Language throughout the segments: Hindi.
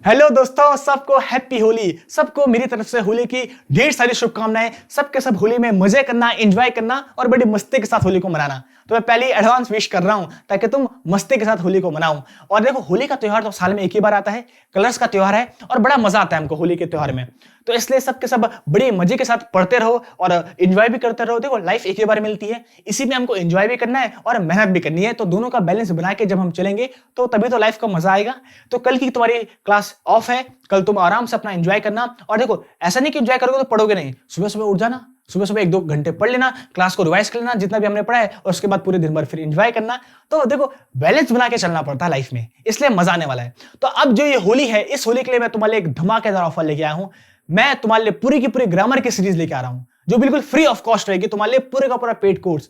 हेलो दोस्तों, सबको हैप्पी होली। सबको मेरी तरफ से होली की ढेर सारी शुभकामनाएं। सबके सब होली में मजे करना, एंजॉय करना और बड़ी मस्ती के साथ होली को मनाना। तो मैं पहले ही एडवांस विश कर रहा हूं ताकि तुम मस्ती के साथ होली को मनाओ। और देखो, होली का त्योहार तो साल में एक ही बार आता है, कलर्स का त्योहार है और बड़ा मजा आता है हमको होली के त्योहार में। तो इसलिए सबके सब बड़े मजे के साथ पढ़ते रहो और एंजॉय भी करते रहो। देखो, लाइफ एक ही बार मिलती है, इसी में हमको एंजॉय भी करना है और मेहनत भी करनी है। तो दोनों का बैलेंस बना के जब हम चलेंगे तो तभी तो लाइफ का मजा आएगा। तो कल की तुम्हारी क्लास ऑफ है, कल तुम आराम से अपना एंजॉय करना। और देखो, ऐसा नहीं कि एंजॉय करोगे तो पढ़ोगे नहीं। सुबह सुबह उठ जाना, सुबह सुबह 1-2 घंटे पढ़ लेना, क्लास को रिवाइज कर लेना जितना भी हमने पढ़ा है, और उसके बाद पूरे दिन भर फिर एंजॉय करना। तो देखो, बैलेंस बना के चलना पड़ता है लाइफ में, इसलिए मजा आने वाला है। तो अब जो ये होली है, इस होली के लिए मैं तुम्हारे लिए एक धमाकेदार ऑफर लेके आया हूं। मैं तुम्हारे लिए पूरी की पूरी ग्रामर की सीरीज लेके आ रहा हूं, जो बिल्कुल फ्री ऑफ कॉस्ट रहेगी तुम्हारे लिए, पूरे का पूरा paid course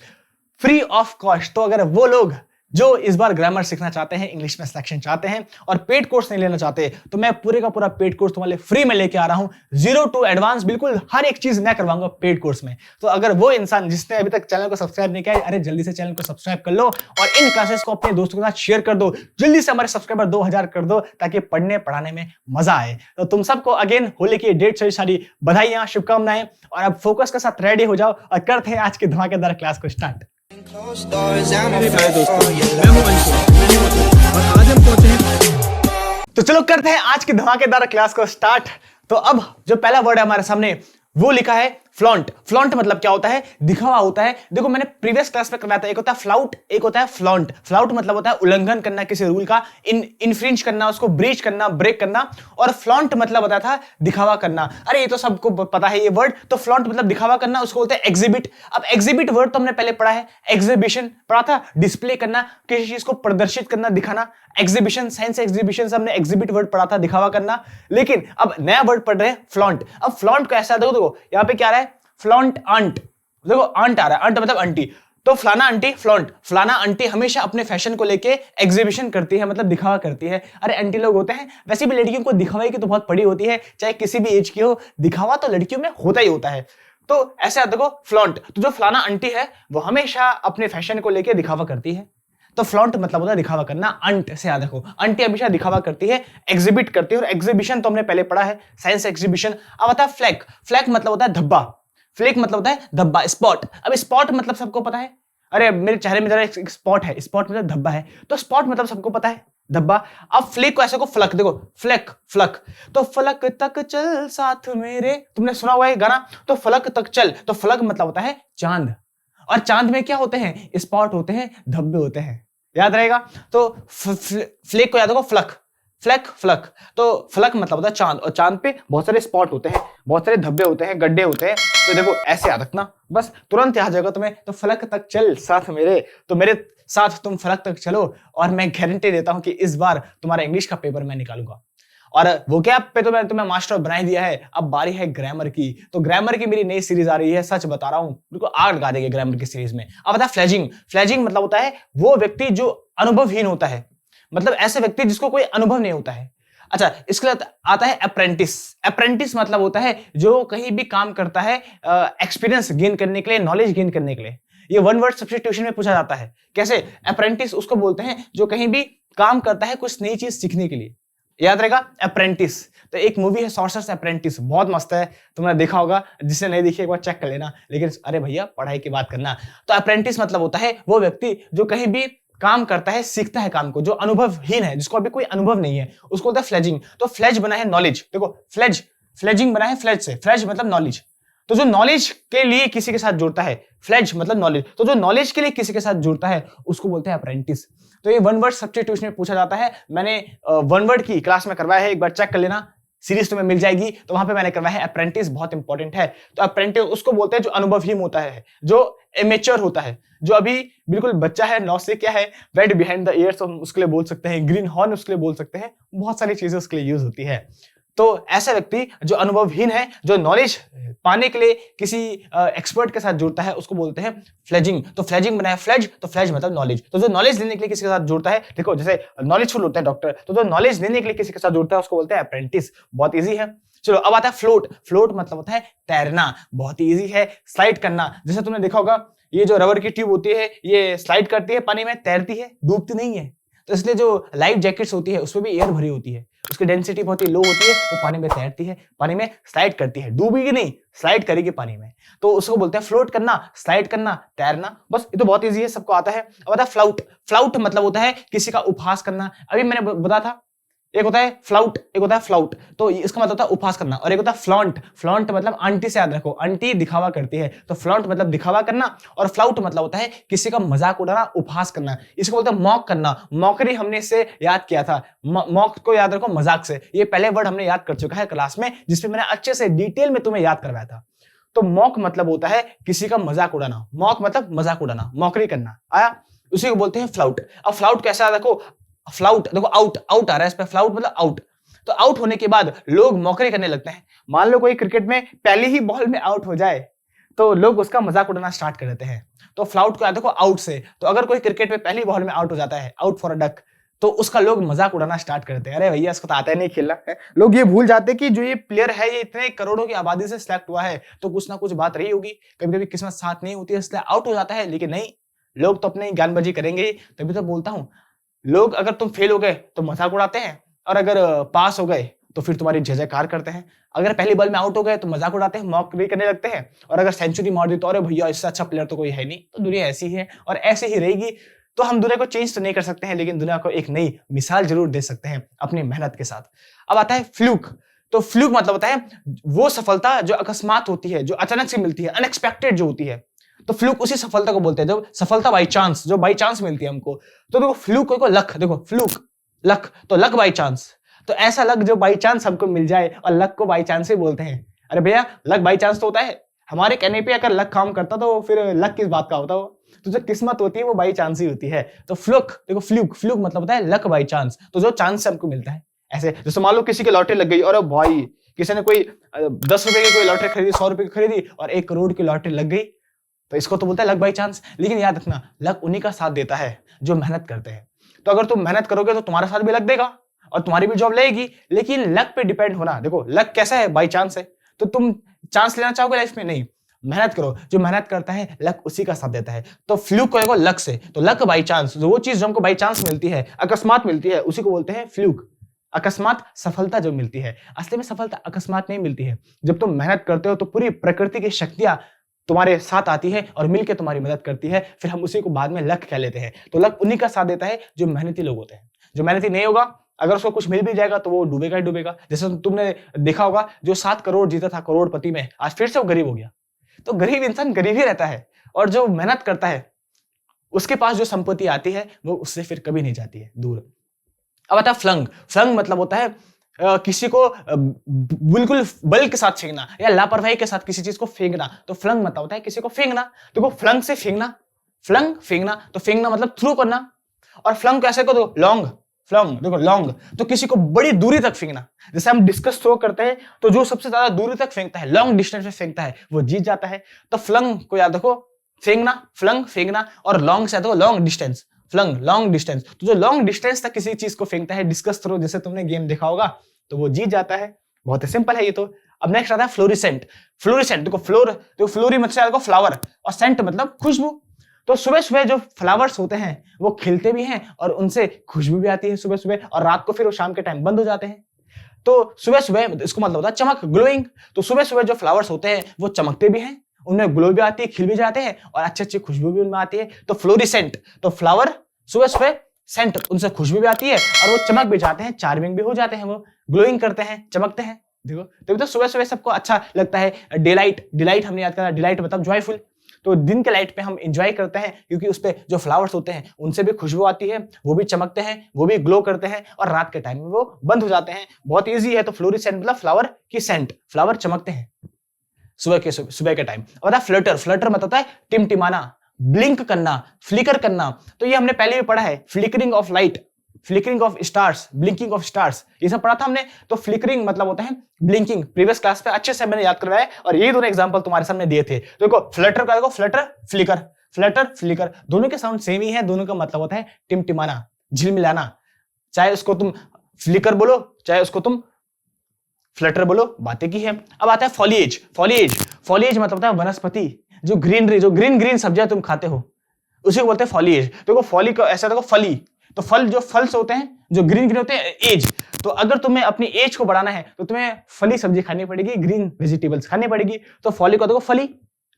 free of cost. तो अगर वो लोग जो इस बार ग्रामर सीखना चाहते हैं, इंग्लिश में सिलेक्शन चाहते हैं और पेड कोर्स नहीं लेना चाहते, तो मैं पूरे का पूरा पेड कोर्स तुम्हारे लिए फ्री में लेके आ रहा हूं। 0 to एडवांस, बिल्कुल हर एक चीज मैं करवाऊंगा पेड कोर्स में। तो अगर वो इंसान जिसने अभी तक चैनल को सब्सक्राइब नहीं किया है, अरे जल्दी से चैनल को सब्सक्राइब कर लो और इन क्लासेस को अपने दोस्तों के साथ शेयर कर दो। जल्दी से हमारे सब्सक्राइबर 2000 कर दो ताकि पढ़ने पढ़ाने में मजा आए। तो तुम सबको अगेन होली की ढेर सारी बधाइयां, शुभकामनाएं। और अब फोकस के साथ रेडी हो जाओ और करते हैं आज की धमाकेदार क्लास को स्टार्ट। तो चलो करते हैं आज की धमाकेदार क्लास को स्टार्ट। तो अब जो पहला वर्ड है हमारे सामने, वो लिखा है फ्लॉन्ट। फ्लॉन्ट मतलब क्या होता है? दिखावा होता है। देखो, मैंने प्रीवियस क्लास में करवाया था, एक होता है फ्लाउट, एक होता है फ्लॉन्ट। फ्लाउट मतलब होता है उल्लंघन करना किसी रूल का, इनफ्रिंज करना, उसको ब्रीच करना, ब्रेक करना। और फ्लॉन्ट मतलब होता था दिखावा करना। अरे ये तो सबको पता है ये वर्ड। तो फ्लॉन्ट मतलब दिखावा करना, उसको बोलते हैं एग्जिबिट। अब एग्जिबिट वर्ड तो हमने पहले पढ़ा है, एग्जिबिशन पढ़ा था, डिस्प्ले करना, किसी चीज को प्रदर्शित करना, दिखाना। एग्जिबिशन, साइंस एग्जिबिशन से हमने एग्जिबिट वर्ड पढ़ा था, दिखावा करना। लेकिन अब नया वर्ड पढ़ रहे हैं फ्लॉन्ट। अब फ्लॉन्ट का ऐसा देखो यहाँ पे क्या आ रहा है, फ्लॉन्ट आंट। देखो आंट आ रहा है, आंट मतलब आंटी। तो फलाना आंटी फ्लॉन्ट, फलाना आंटी हमेशा अपने फैशन को लेके एग्जीबिशन करती है, मतलब दिखावा करती है। अरे आंटी लोग होते हैं, वैसे भी लड़कियों को दिखावे की तो बहुत पड़ी होती है, चाहे किसी भी एज की हो, दिखावा तो लड़कियों में होता ही होता है। तो ऐसे देखो फ्लॉन्ट, तो जो फलाना आंटी है वो हमेशा अपने फैशन को लेके दिखावा करती है। तो फ्लॉन्ट मतलब होता है दिखावा करना। अंट से याद रखो, आंटी हमेशा दिखावा करती है, एग्जिबिट करती है। और एग्जीबिशन तो हमने पहले पढ़ा है, साइंस एग्जीबिशन। अब आता है फ्लैग। फ्लैग मतलब होता है धब्बा। फ्लैग मतलब होता है धब्बा, स्पॉट। अब स्पॉट मतलब सबको पता है, अरे मेरे चेहरे में जरा एक स्पॉट है, स्पॉट मतलब धब्बा है। तो स्पॉट मतलब सबको पता है, धब्बा। अब फ्लेक को ऐसे को फ्लक, देखो फ्लैक, फ्लक। तो फलक तक चल साथ मेरे, तुमने सुना हुआ है गाना। तो फलक तक चल, तो फलक मतलब होता है चांद। और चांद में क्या होते हैं? स्पॉट होते हैं, धब्बे होते हैं, याद रहेगा। तो फ्लेक को याद रखो, फ्लक, फ्लैक, फ्लक। तो फ्लक मतलब होता है चांद, और चांद पे बहुत सारे स्पॉट होते हैं, बहुत सारे धब्बे होते हैं, गड्ढे होते हैं। तो देखो ऐसे याद रखना, बस तुरंत याद जाएगा तुम्हें। तो फलक तक चल साथ मेरे, तो मेरे साथ तुम फलक तक चलो। और मैं गारंटी देता हूं कि इस बार तुम्हारा इंग्लिश का पेपर मैं निकालूंगा। और वो क्या पे तो मैं तुम्हें मास्टर बना दिया है, अब बारी है ग्रामर की। तो ग्रामर की मेरी नई सीरीज आ रही है, सच बता रहा हूं, बिल्कुल आग लगा देगी ग्रामर की सीरीज में। अब आता फ्लेजिंग। फ्लेजिंग मतलब होता है वो व्यक्ति जो अनुभवहीन होता है, मतलब ऐसे व्यक्ति जिसको कोई अनुभव नहीं होता है। अच्छा, इसके लिए आता है अप्रेंटिस। अप्रेंटिस मतलब होता है जो कहीं भी काम करता है एक्सपीरियंस गेन करने के लिए, नॉलेज गेन करने के लिए। ये वन वर्ड सब्स्टिट्यूशन में पूछा जाता है। कैसे? अप्रेंटिस उसको बोलते हैं जो कहीं भी काम करता है कुछ नई चीज सीखने के लिए, याद रहेगा अप्रेंटिस। तो एक मूवी है सॉर्सर्स अप्रेंटिस, बहुत मस्त है, तुमने देखा होगा, जिसने नहीं देखी एक बार चेक कर लेना। लेकिन अरे भैया पढ़ाई की बात करना। तो अप्रेंटिस मतलब होता है वो व्यक्ति जो कहीं भी काम करता है, सीखता है काम को, जो अनुभवहीन है, जिसको अभी कोई अनुभव नहीं है, उसको बोलता है फ्लेजिंग। तो फ्लेज बना है नॉलेज, देखो फ्लेज, फ्लेजिंग बना है फ्लेज से, फ्लेज मतलब नॉलेज। तो जो नॉलेज के लिए किसी के साथ जुड़ता है, फ्लेज मतलब नॉलेज, तो जो नॉलेज के लिए किसी के साथ जुड़ता है उसको बोलते हैं अप्रेंटिस। तो ये वन वर्ड सब्स्टिट्यूशन में पूछा जाता है। मैंने वन वर्ड की क्लास में करवाया है, एक बार चेक कर लेना, सीरीज तुम्हें मिल जाएगी। तो वहां पे मैंने करवाया है अप्रेंटिस, बहुत इंपॉर्टेंट है। तो अप्रेंटिस उसको बोलते हैं जो अनुभवहीन होता है, जो इमेच्योर होता है, जो अभी बिल्कुल बच्चा है, नौसिखिया है, वेट बिहाइंड द ईयर्स उसके लिए बोल सकते हैं, ग्रीन हॉर्न उसके लिए बोल सकते हैं, बहुत सारी चीजें उसके लिए यूज होती है। तो ऐसा व्यक्ति जो अनुभवहीन है, जो नॉलेज पाने के लिए किसी एक्सपर्ट के साथ जुड़ता है, उसको बोलते हैं फ्लेजिंग। तो फ्लेजिंग बनाया फ्लेज, तो फ्लेज मतलब नॉलेज। तो जो नॉलेज लेने के लिए किसी के साथ जुड़ता है, देखो जैसे नॉलेजफुल होता है डॉक्टर, तो जो नॉलेज लेने के लिए किसी के साथ जुड़ता है उसको बोलते हैं अप्रेंटिस। बहुत ईजी है। चलो अब आता है फ्लोट। फ्लोट मतलब होता है तैरना, बहुत ईजी है। स्लाइड करना, जैसे तुमने देखा होगा ये जो रबर की ट्यूब होती है, ये स्लाइड करती है पानी में, तैरती है, डूबती नहीं है। तो इसलिए जो लाइफ जैकेट्स होती है उसमें भी एयर भरी होती है। उसकी डेंसिटी बहुत ही लो होती है, वो पानी में तैरती है, पानी में स्लाइड करती है, डूबेगी नहीं, स्लाइड करेगी पानी में, तो उसको बोलते हैं फ्लोट करना, स्लाइड करना, तैरना। बस ये तो बहुत ईजी है, सबको आता है। अब आता है फ्लाउट। फ्लाउट मतलब होता है किसी का उपहास करना। अभी मैंने बताया था, एक होता है फ्लाउट, एक होता है फ्लाउट, तो इसका मतलब होता है उपहास करना। और एक होता है फ्लॉन्ट। फ्लॉन्ट मतलब आंटी से याद रखो, आंटी दिखावा करती है, तो फ्लॉन्ट मतलब दिखावा करना। और फ्लाउट मतलब होता है किसी का मजाक उड़ाना, उपहास करना। इसको बोलते हैं मॉक करना। मॉकरी हमने इससे याद किया था, मॉक को याद रखो मजाक से। ये पहले वर्ड हमने याद कर चुका है क्लास में, जिसपे मैंने अच्छे से डिटेल में तुम्हें याद करवाया था। तो मॉक मतलब होता है किसी का मजाक उड़ाना। मॉक मतलब मजाक उड़ाना, मॉकरी करना। आया, उसी को बोलते हैं फ्लाउट। अब फ्लाउट कैसा देखो, फ्लाउट देखो, आउट आउट आ रहा है इस पे, फ्लाउट मतलब आउट। तो आउट होने के बाद लोग मौकरी करने लगते हैं। मान लो कोई क्रिकेट में पहली ही बॉल में आउट हो जाए तो लोग उसका मजाक उड़ाना स्टार्ट कर देते हैं। तो फ्लाउट को याद रखो आउट से। तो अगर कोई क्रिकेट में पहली बॉल में आउट हो जाता है, आउट फॉर अ डक, तो उसका लोग मजाक उड़ाना स्टार्ट कर देते हैं। अरे भैया इसको तो आता ही नहीं खेलना है। लोग ये भूल जाते हैं कि जो ये प्लेयर है ये इतने करोड़ों की आबादी से सिलेक्ट हुआ है, तो कुछ ना कुछ बात रही होगी, कभी कभी किस्मत साथ नहीं होती है इसलिए आउट हो जाता है। लेकिन नहीं, लोग तो अपने ज्ञानबाजी करेंगे। तभी तो बोलता हूं, लोग अगर तुम फेल हो गए तो मजाक उड़ाते हैं, और अगर पास हो गए तो फिर तुम्हारी जय जयकार करते हैं। अगर पहली बॉल में आउट हो गए तो मजाक उड़ाते हैं, मॉक भी करने लगते हैं। और अगर सेंचुरी मार दी तो अरे भैया इससे अच्छा प्लेयर तो कोई है नहीं। तो दुनिया ऐसी है और ऐसे ही रहेगी। तो हम दुनिया को चेंज तो नहीं कर सकते हैं, लेकिन दुनिया को एक नई मिसाल जरूर दे सकते हैं अपनी मेहनत के साथ। अब आता है फ्लूक। तो फ्लूक मतलब होता है वो सफलता जो अकस्मात होती है, जो अचानक से मिलती है, अनएक्सपेक्टेड जो होती है। तो फ्लूक उसी सफलता को बोलते हैं, जब सफलता बाई चांस, जो बाई चांस मिलती है हमको। तो देखो फ्लूक को लक, देखो फ्लूक लक, तो लक बाई चांस। तो ऐसा लक जो बाई चांस हमको मिल जाए, और लक को बाई चांस ही बोलते हैं। अरे भैया लक बाई चांस तो होता है, हमारे कहने पे अगर लक काम करता तो फिर लक किस बात का होता हो। तो जो किस्मत होती है वो बाई चांस ही होती है। तो फ्लूक देखो, फ्लूक फ्लूक मतलब होता है लक बाई चांस, तो जो चांस से हमको मिलता है। ऐसे जैसे मान लो किसी की लॉटरी लग गई, और भाई किसी ने कोई 10 रुपए की कोई लॉटरी खरीदी, 100 रुपए की खरीदी, और 1 करोड़ की लॉटरी लग गई, तो इसको तो बोलता है लक बाई चांस। लेकिन याद रखना, लक उन्हीं का साथ देता है जो मेहनत करते हैं। तो अगर तुम मेहनत करोगे तो तुम्हारा साथ भी लक देगा और तुम्हारी भी जॉब लगेगी। लेकिन लक पे डिपेंड होना, देखो लक कैसा है, बाई चांस है। तो तुम चांस लेना चाहोगे लाइफ में? नहीं, मेहनत करो। जो मेहनत करता है लक उसी का साथ देता है। तो फ्लूक को देखो लक से, तो लक बाई चांस, वो चीज जो हमको बाई चांस मिलती है, अकस्मात मिलती है, उसी को बोलते हैं फ्लूक। अकस्मात सफलता जो मिलती है, असली में सफलता अकस्मात नहीं मिलती है। जब तुम मेहनत करते हो तो पूरी प्रकृति की शक्तियां तुम्हारे साथ आती है और मिलकर तुम्हारी मदद करती है, फिर हम उसी को बाद में लक कह लेते हैं। तो लक उन्हीं का साथ देता है जो मेहनती लोग होते हैं। जो मेहनती नहीं होगा, अगर उसको कुछ मिल भी जाएगा तो वो डूबेगा ही डूबेगा। जैसे तुमने देखा होगा, जो 7 करोड़ जीता था करोड़पति में, आज फिर से वो गरीब हो गया। तो गरीब इंसान गरीब ही रहता है, और जो मेहनत करता है उसके पास जो संपत्ति आती है वो उससे फिर कभी नहीं जाती है दूर। अब आता है फ्लंग। फ्लंग मतलब होता है किसी को बिल्कुल बल के साथ फेंकना या लापरवाही के साथ किसी चीज को फेंकना। तो फ्लंग मतलब होता है किसी को फेंकना। देखो फ्लंग से फेंकना, फ्लंग फेंकना, तो फेंकना मतलब थ्रू करना। और फ्लंग कैसे को, देखो लॉन्ग, फ्लंग देखो लॉन्ग, तो किसी को बड़ी दूरी तक फेंकना। जैसे हम डिस्कस थ्रो करते हैं, तो जो सबसे ज्यादा दूरी तक फेंकता है, लॉन्ग डिस्टेंस में फेंकता है, वो जीत जाता है। तो फ्लंग को याद रखो, फेंकना, फ्लंग फेंकना, और लॉन्ग से याद रखो long distance, flung long distance. तो जो लॉन्ग डिस्टेंस तक किसी चीज को फेंकता है, डिस्कस थ्रो जैसे तुमने गेम देखा होगा, तो वो जीत जाता है। बहुत ही सिंपल है ये तो। अब नेक्स्ट आता है फ्लोरिसेंट। फ्लोरिसेंट देखो, फ्लोर देखो, फ्लोरी मतलब देखो फ्लावर, और सेंट मतलब खुशबू। तो सुबह सुबह जो फ्लावर्स होते हैं वो खिलते भी हैं और उनसे खुशबू भी आती है सुबह सुबह, और रात को फिर वो शाम के टाइम बंद हो जाते हैं। तो सुबह सुबह इसको मतलब होता है चमक, ग्लोइंग। तो सुबह सुबह जो फ्लावर्स होते हैं वो चमकते भी हैं, उनमें ग्लो भी आती है, खिल भी जाते हैं, और अच्छी अच्छी खुशबू भी उनमें आती है। तो फ्लोरिसेंट, तो फ्लावर सुबह सुबह, सेंट उनसे खुशबू भी आती है, और वो चमक भी जाते हैं, चार्मिंग भी हो जाते हैं, वो ग्लोइंग करते हैं, चमकते हैं। देखो तभी तो सुबह सुबह सबको अच्छा लगता है। डिलाइट, डिलाइट हमने याद करा, डिलाइट मतलब जॉयफुल। तो दिन के लाइट पे हम एंजॉय करते हैं, क्योंकि उस पे जो फ्लावर्स होते हैं उनसे भी खुशबू आती है, वो भी चमकते हैं, वो भी ग्लो करते हैं, और रात के टाइम में वो बंद हो जाते हैं। बहुत इजी है। तो फ्लोरिसेंट मतलब फ्लावर की सेंट, फ्लावर चमकते हैं सुबह के टाइम। और फ्लटर, फ्लटर मतलब होता है टिमटिमाना, ब्लिंक करना, फ्लिकर करना। तो ये हमने पहले भी पढ़ा है, flickering of light, flickering of stars, blinking of stars, ये सब पढ़ा था हमने। तो फ्लिकरिंग मतलब होता है ब्लिंकिंग, प्रीवियस क्लास पे अच्छे से मैंने याद करवाया, और ये दोनों एग्जांपल तुम्हारे सामने दिए थे। तो देखो फ्लटर का देखो, फ्लटर फ्लिकर, फ्लटर फ्लिकर, दोनों के साउंड सेम ही है, दोनों का मतलब होता है टिमटिमाना, झिलमिलाना। चाहे उसको तुम फ्लिकर बोलो, चाहे उसको तुम फ्लटर बोलो, बातें की है। अब आता है फॉलिएज। फॉलिएज, फॉलिएज मतलब होता है वनस्पति, जो ग्रीनरी, जो ग्रीन ग्रीन सब्जियां तुम खाते हो, उसी को बोलते हैं फॉलिएज। देखो फॉली का ऐसा देखो, फली, तो फल जो फल्स होते हैं, जो ग्रीन ग्रीन होते हैं, एज। तो अगर तुम्हें अपनी एज को बढ़ाना है तो तुम्हें फली सब्जी खानी पड़ेगी, ग्रीन वेजिटेबल्स खानी पड़ेगी। तो फॉली को देखो, फली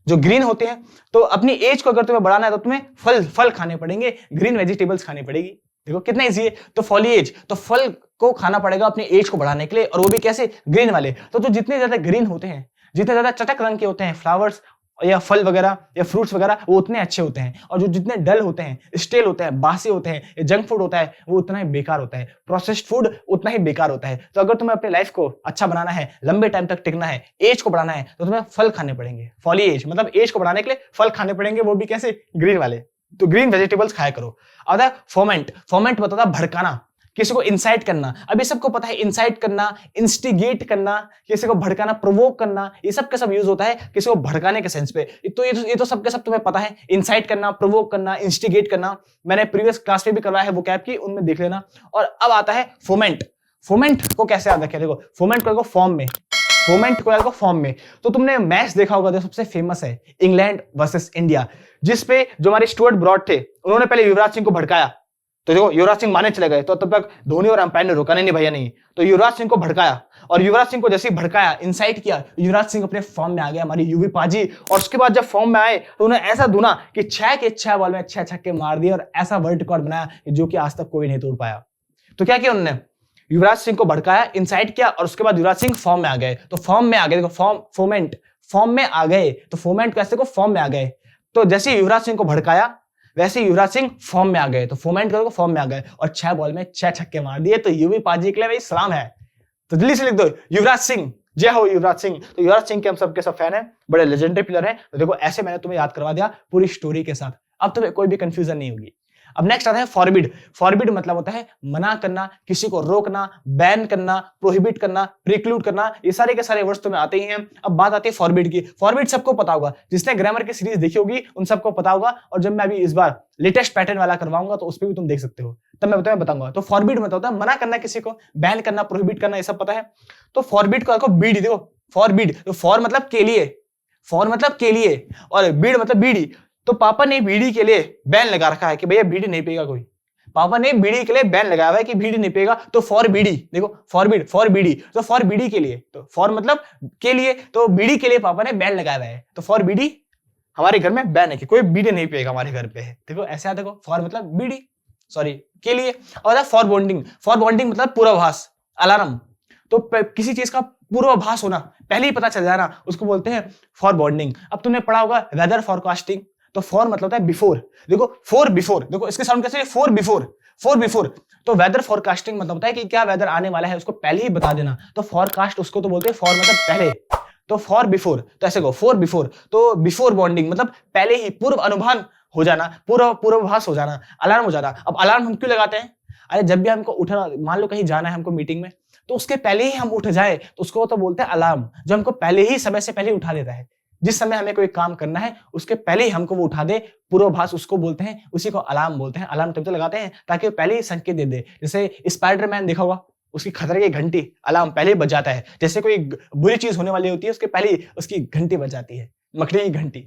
जो ग्रीन होते हैं। तो अपनी एज को अगर तुम्हें बढ़ाना है तो तुम्हें फल खाने पड़ेंगे, ग्रीन वेजिटेबल्स खानी पड़ेगी। देखो कितना इजी है। तो फॉलिएज, तो फल को खाना पड़ेगा अपनी एज को बढ़ाने के लिए, और वो भी कैसे, ग्रीन वाले। तो जो जितने ज्यादा ग्रीन होते हैं, जितने ज्यादा चटक रंग के होते हैं फ्लावर्स या फल वगैरह या फ्रूट्स वगैरह, वो उतने अच्छे होते हैं। और जो जितने डल होते हैं, स्टेल होते हैं, बासी होते हैं, जंक फूड होता है, वो उतना ही बेकार होता है। प्रोसेस्ड फूड उतना ही बेकार होता है। तो अगर तुम्हें अपनी लाइफ को अच्छा बनाना है, लंबे टाइम तक टिकना है, एज को बढ़ाना है, तो तुम्हें फल खाने पड़ेंगे। फॉली एज मतलब एज को बढ़ाने के लिए फल खाने पड़ेंगे, वो भी कैसे, ग्रीन वाले। तो ग्रीन वेजिटेबल्स खाया करो। अब फोमेंट, फोमेंट बताता भड़काना, किसी को इंसाइट करना। अभी सबको पता है इंसाइट करना, इंस्टिगेट करना, किसी को भड़काना, प्रोवोक करना, ये सब का सब यूज होता है किसी को भड़काने के सेंस पे। तो ये तो सबके सब तुम्हें पता है, इंसाइट करना, प्रोवोक करना, इंस्टिगेट करना। मैंने प्रीवियस क्लास में भी करवाया है वो कैप की, उनमें देख लेना। और अब आता है फोमेंट। फोमेंट को कैसे याद रखें, देखो फोमेंट को फॉर्म में, फोमेंट को फॉर्म में। तो तुमने मैच देखा होगा जो सबसे फेमस है, इंग्लैंड वर्सेस इंडिया, जिसपे जो हमारे स्टुअर्ट ब्रॉड थे, उन्होंने पहले युवराज सिंह को भड़काया। तो देखो युवराज सिंह मारने चले गए, तो तब तक धोनी और अंपायर ने रोका, नहीं भैया नहीं। तो युवराज सिंह को भड़काया, और युवराज सिंह को जैसे ही भड़काया, इंसाइट किया, युवराज सिंह अपने फॉर्म में आ गया, हमारी यूवी पाजी। और उसके बाद जब फॉर्म में आए तो उन्हें ऐसा धुना कि 6 के 6 बॉल में 6 छक्के मार दिए, और ऐसा वर्ल्ड रिकॉर्ड बनाया जो कि आज तक कोई नहीं तोड़ पाया। तो क्या किया उन्होंने, युवराज सिंह को भड़काया, इंसाइट किया, और उसके बाद युवराज सिंह फॉर्म में आ गए। तो फॉर्म में आ गए, देखो फोमेंट, फॉर्म में आ गए। तो फोमेंट कैसे को, फॉर्म में आ गए। तो जैसे युवराज सिंह को भड़काया, वैसे युवराज सिंह फॉर्म में आ गए। तो फोमेंट करो, फॉर्म में आ गए, और 6 बॉल में 6 छक्के मार दिए। तो यूवी पाजी के लिए भाई सलाम है। तो जल्दी से लिख दो, युवराज सिंह, जय हो युवराज सिंह। तो युवराज सिंह के हम सबके सब फैन हैं, बड़े लेजेंडरी प्लेयर हैं। तो देखो ऐसे मैंने तुम्हें याद करवा दिया पूरी स्टोरी के साथ, अब तुम्हें कोई भी कंफ्यूजन नहीं होगी। अब नेक्स्ट आता है फॉरबिड। फॉरबिड मतलब होता है मना करना, किसी को रोकना, बैन करना, प्रोहिबिट करना, प्रिक्लूड करना, ये सारे के सारे वर्ड्स तुम्हें आते ही हैं। अब बात आती है फॉरबिड की। फॉरबिड सबको पता होगा, जिसने ग्रामर की सीरीज देखी होगी उन सबको पता होगा। और जब मैं अभी इस बार लेटेस्ट पैटर्न वाला करवाऊंगा तो उस पर भी तुम देख सकते हो, तब मैं तुम्हें बताऊंगा। तो फॉरबिड मतलब होता है मना करना, किसी को बैन करना, प्रोहिबिट करना, ये सब पता है। तो फॉरबिड को देखो, बीडी, देखो फॉरबिड, तो फॉर मतलब के लिए, फॉर मतलब के लिए, और बीड मतलब बीड़ी। तो पापा ने बीड़ी के लिए बैन लगा रखा है कि भैया बीड़ी नहीं पिएगा कोई। पापा ने बीड़ी के लिए बैन लगाया हुआ है कि बीड़ी नहीं पिएगा। तो फॉर बीड़ी, देखो फॉरबिड, फॉर बीड़ी, तो फॉर बीड़ी के लिए, तो फॉर मतलब के लिए, तो बीड़ी के लिए पापा ने बैन लगाया हुआ है। तो फॉर बीड़ी हमारे घर में बैन है कि कोई बीड़ी नहीं पिएगा हमारे घर पे। देखो ऐसे आता, देखो फॉर मतलब बीड़ी, सॉरी के लिए। और फॉर बॉन्डिंग, फॉर बॉन्डिंग मतलब पूर्वाभास, अलार्म। तो किसी चीज का पूर्वाभास होना, पहले ही पता चल जाना, उसको बोलते हैं फॉर बॉन्डिंग। अब तुमने पढ़ा होगा वेदर फॉरकास्टिंग, तो फॉर मतलब होता है बिफोर। देखो फॉर बिफोर, देखो इसके साउंड कैसे, फॉर बिफोर, फॉर बिफोर। तो वेदर फॉरकास्टिंग मतलब होता है कि क्या वेदर आने वाला है उसको पहले ही बता देना। तो फॉरकास्ट उसको तो बोलते हैं फॉर मतलब पहले। तो फॉर बिफोर, तो ऐसे को फॉर बिफोर। तो बिफोर बॉन्डिंग मतलब पहले ही पूर्व अनुमान हो जाना, पूर्वाभास हो जाना, अलार्म हो जाना। अब अलार्म हम क्यों लगाते हैं, अरे जब भी हमको उठना, मान लो कहीं जाना है हमको मीटिंग में, तो उसके पहले ही हम उठ जाए तो उसको तो बोलते हैं अलार्म, जो हमको पहले ही समय से पहले उठा देता है। जिस समय हमें कोई काम करना है उसके पहले ही हमको वो उठा दे, पूर्वाभास उसको बोलते हैं, उसी को अलार्म बोलते हैं। अलार्म तब तो लगाते हैं ताकि वो पहले ही संकेत दे दे। जैसे स्पाइडरमैन देखा होगा, उसकी खतरे की घंटी अलार्म पहले ही बज जाता है। जैसे कोई बुरी चीज होने वाली होती है उसके पहले ही उसकी घंटी बज जाती है, मकड़ी की घंटी।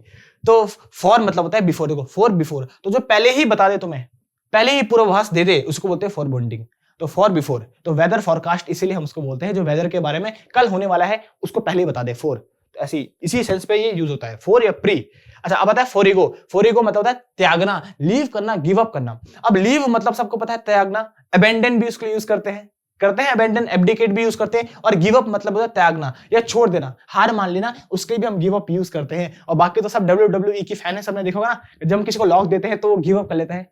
तो फॉर मतलब होता है बिफोर, देखो फॉर बिफोर, तो जो पहले ही बता दे तुम्हें, पहले ही पूर्वाभास दे दे, उसको बोलते हैं फॉर बॉन्डिंग। तो फॉर बिफोर, तो वेदर फॉरकास्ट इसीलिए हम उसको बोलते हैं जो वेदर के बारे में कल होने वाला है उसको पहले ही बता दे, फॉर। ऐसी इसी सेंस पे ये यूज होता है, फॉर या प्री। अच्छा अब आता है फॉर ईगो। फॉर ईगो मतलब होता है त्यागना, लीव करना, गिव अप करना। अब लीव मतलब सबको पता है त्यागना, अबेंडन भी उसके लिए यूज करते हैं अबेंडन, एब्डिकेट भी यूज करते हैं। और गिव अप मतलब होता है त्यागना या छोड़ देना, हार मान लेना, उसके लिए भी हम गिव अप यूज करते हैं। और बाकी तो सब WWE की फैन है, सबने देखा होगा ना, जब हम किसी को लॉक देते हैं तो वो गिव अप कर लेता है,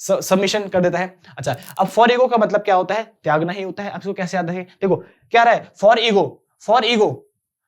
सबमिशन कर देता है। अच्छा अब फॉर ईगो का मतलब क्या होता है, त्यागना ही होता है। अब इसको कैसे याद रखें, देखो क्या रहा है, फॉर ईगो, फॉर ईगो,